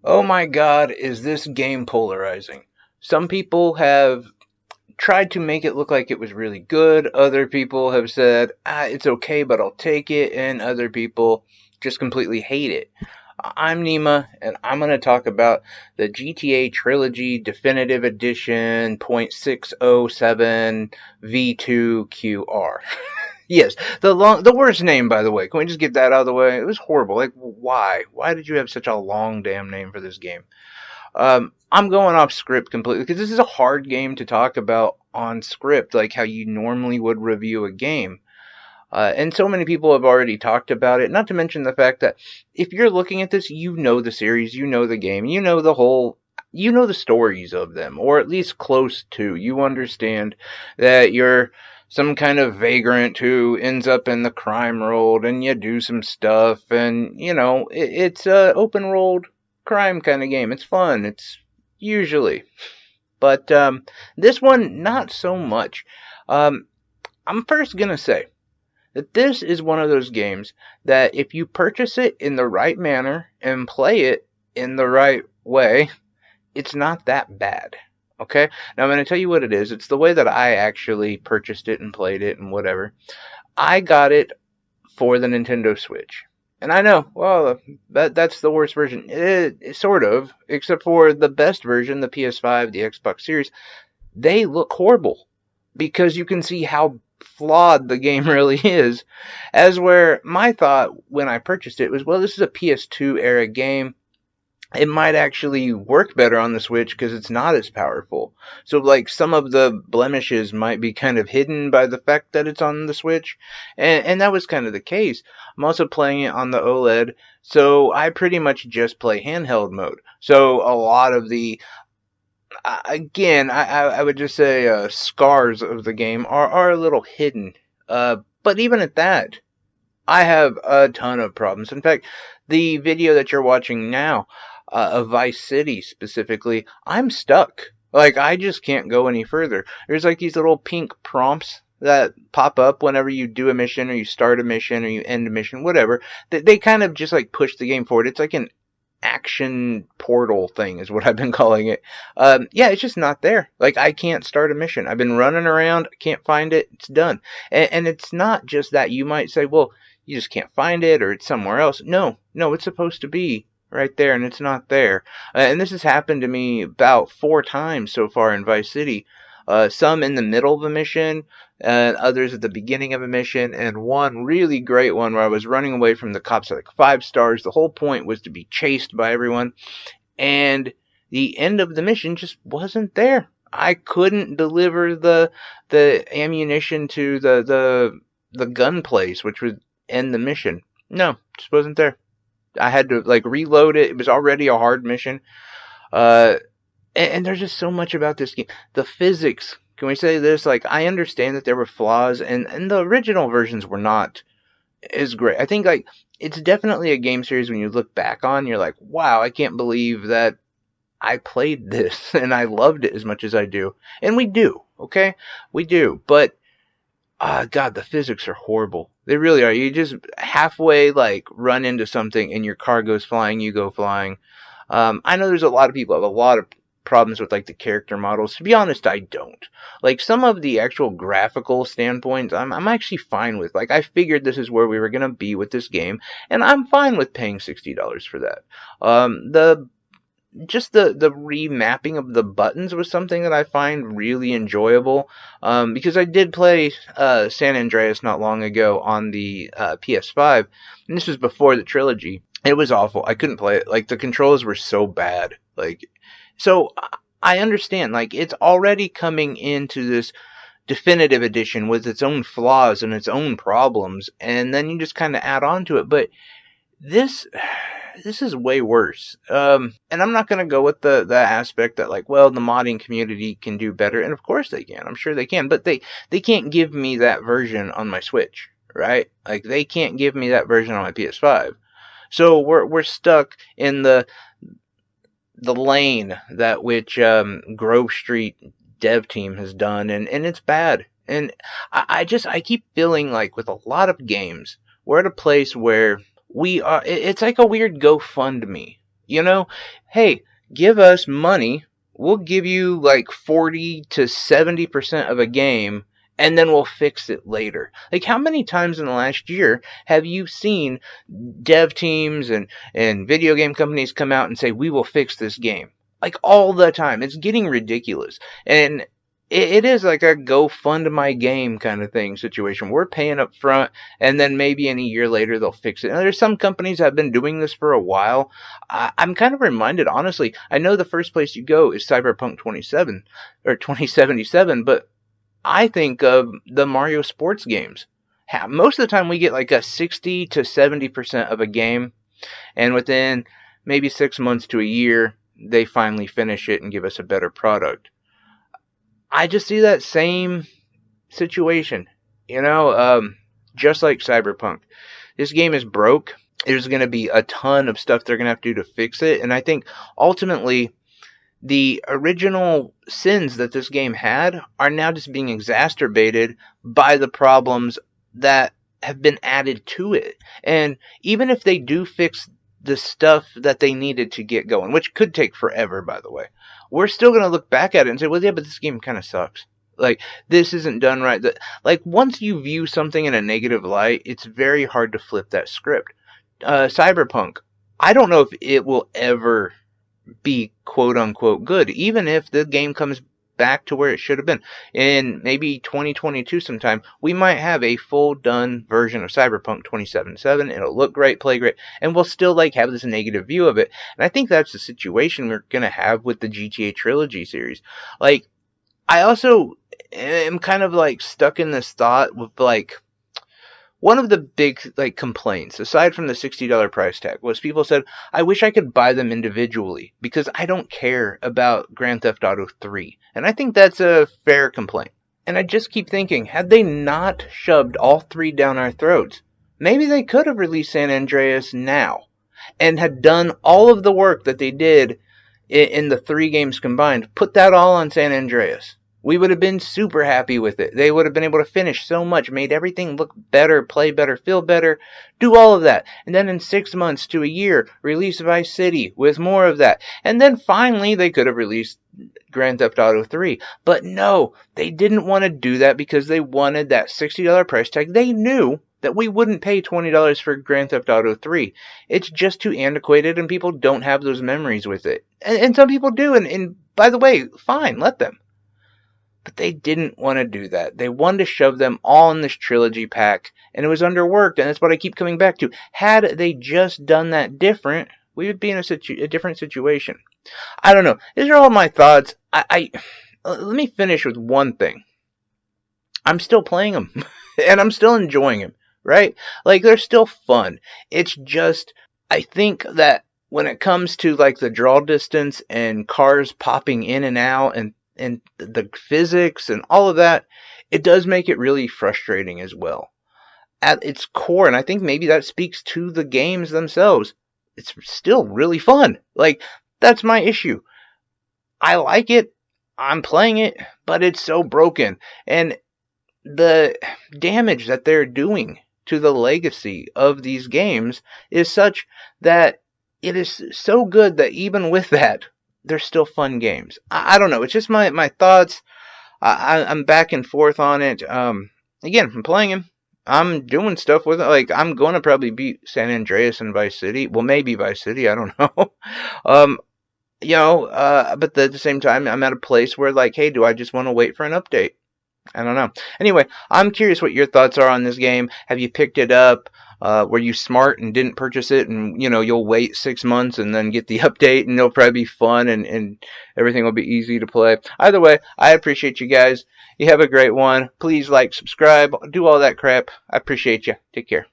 Oh my god, is this game polarizing? Some people have tried to make it look like it was really good. Other people have said, it's okay, but I'll take it. And other people just completely hate it. I'm Nima, and I'm going to talk about the GTA Trilogy Definitive Edition .607 V2QR. Yes, the worst name, by the way. Can we just get that out of the way? It was horrible. Like, why? Why did you have such a long damn name for this game? I'm going off script completely because this is a hard game to talk about on script, like how you normally would review a game. And so many people have already talked about it, not to mention the fact that if you're looking at this, you know the series, you know the game, you know the stories of them, or at least close to. You understand that you're some kind of vagrant who ends up in the crime world and you do some stuff, and, it's a open world crime kind of game. It's fun. It's usually. But this one, not so much. Um, I'm first going to say that this is one of those games that if you purchase it in the right manner and play it in the right way, it's not that bad. Okay? Now I'm going to tell you what it is. It's the way that I actually purchased it and played it and whatever. I got it for the Nintendo Switch. And I know, well, that's the worst version. Sort of, except for the best version, the PS5, the Xbox Series. They look horrible because you can see how flawed the game really is. As where my thought when I purchased it was, well, this is a PS2 era game. It might actually work better on the Switch because it's not as powerful. So, like, some of the blemishes might be kind of hidden by the fact that it's on the Switch. And that was kind of the case. I'm also playing it on the OLED, so I pretty much just play handheld mode. So, a lot of the again, I would just say scars of the game are a little hidden. But even at that, I have a ton of problems. In fact, the video that you're watching now, of Vice City specifically, I'm stuck. Like, I just can't go any further. There's like these little pink prompts that pop up whenever you do a mission or you start a mission or you end a mission, whatever. They kind of just like push the game forward. It's like an action portal thing is what I've been calling it. Yeah, it's just not there. Like, I can't start a mission. I've been running around, can't find it, it's done. And it's not just that. You might say, well, you just can't find it or it's somewhere else. No, it's supposed to be right there and it's not there. And this has happened to me about 4 times so far in Vice City. Some in the middle of a mission, and others at the beginning of a mission, and one really great one where I was running away from the cops at like 5 stars. The whole point was to be chased by everyone, and the end of the mission just wasn't there. I couldn't deliver the ammunition to the gun place, which would end the mission. No, just wasn't there. I had to like reload it. It was already a hard mission. Uh, and there's just so much about this game. The physics. Can we say this? Like, I understand that there were flaws, and the original versions were not as great. I think, like, it's definitely a game series when you look back on, you're like, wow, I can't believe that I played this and I loved it as much as I do. And we do, okay? We do. But, God, the physics are horrible. They really are. You just halfway, like, run into something and your car goes flying, you go flying. I know there's a lot of people who have a lot of problems with like the character models. To be honest, I don't. Like, some of the actual graphical standpoints, I'm actually fine with. Like, I figured this is where we were gonna be with this game, and I'm fine with paying $60 for that. The just the remapping of the buttons was something that I find really enjoyable. Because I did play San Andreas not long ago on the PS5, and this was before the trilogy. It was awful. I couldn't play it. Like, the controls were so bad. Like, so I understand. Like, it's already coming into this definitive edition with its own flaws and its own problems, and then you just kind of add on to it. But this this is way worse. And I'm not gonna go with the aspect that, like, well, the modding community can do better, and of course they can. I'm sure they can, but they can't give me that version on my Switch, right? Like, they can't give me that version on my PS5. So we're stuck in the lane that which Grove Street dev team has done, and it's bad. And I keep feeling like with a lot of games, we're at a place where we are. It's like a weird GoFundMe. You know, hey, give us money. We'll give you like 40 to 70% of a game, and then we'll fix it later. Like, how many times in the last year have you seen dev teams and video game companies come out and say, we will fix this game? Like, all the time. It's getting ridiculous. And it is like a go fund my game kind of thing situation. We're paying up front, and then maybe in a year later they'll fix it. And there's some companies that have been doing this for a while. I'm kind of reminded, honestly. I know the first place you go is Cyberpunk 27 or 2077, but I think of the Mario sports games. Most of the time we get like a 60 to 70% of a game, and within maybe 6 months to a year, they finally finish it and give us a better product. I just see that same situation, just like Cyberpunk. This game is broke. There's going to be a ton of stuff they're going to have to do to fix it. And I think ultimately the original sins that this game had are now just being exacerbated by the problems that have been added to it. And even if they do fix the stuff that they needed to get going, which could take forever, by the way, we're still going to look back at it and say, well, yeah, but this game kind of sucks. Like, this isn't done right. Like, once you view something in a negative light, it's very hard to flip that script. Cyberpunk, I don't know if it will ever be quote-unquote good, even if the game comes back to where it should have been. In maybe 2022 sometime, we might have a full done version of Cyberpunk 2077. It'll look great, play great, and we'll still have this negative view of it. And I think that's the situation we're going to have with the GTA Trilogy series. Like, I also am kind of stuck in this thought with one of the big complaints, aside from the $60 price tag, was people said, I wish I could buy them individually because I don't care about Grand Theft Auto 3. And I think that's a fair complaint. And I just keep thinking, had they not shoved all three down our throats, maybe they could have released San Andreas now and had done all of the work that they did in the three games combined, put that all on San Andreas. We would have been super happy with it. They would have been able to finish so much, made everything look better, play better, feel better, do all of that. And then in 6 months to a year, release Vice City with more of that. And then finally, they could have released Grand Theft Auto 3. But no, they didn't want to do that because they wanted that $60 price tag. They knew that we wouldn't pay $20 for Grand Theft Auto 3. It's just too antiquated and people don't have those memories with it. And some people do. And by the way, fine, let them. But they didn't want to do that. They wanted to shove them all in this trilogy pack, and it was underworked, and that's what I keep coming back to. Had they just done that different, we would be in a different situation. I don't know. These are all my thoughts. Let me finish with one thing. I'm still playing them, and I'm still enjoying them, right? They're still fun. It's just, I think that when it comes to, the draw distance and cars popping in and out and the physics and all of that, it does make it really frustrating as well. At its core, and I think maybe that speaks to the games themselves, it's still really fun. That's my issue. I like it, I'm playing it, but it's so broken. And the damage that they're doing to the legacy of these games is such that it is so good that even with that, they're still fun games. I don't know. It's just my thoughts. I'm back and forth on it. Again, I'm playing him. I'm doing stuff with it. I'm going to probably beat San Andreas and Vice City. Well, maybe Vice City. I don't know. But at the same time, I'm at a place where hey, do I just want to wait for an update? I don't know. Anyway, I'm curious what your thoughts are on this game. Have you picked it up? Were you smart and didn't purchase it and, you'll wait 6 months and then get the update and it'll probably be fun and everything will be easy to play. Either way, I appreciate you guys. You have a great one. Please subscribe, do all that crap. I appreciate you. Take care.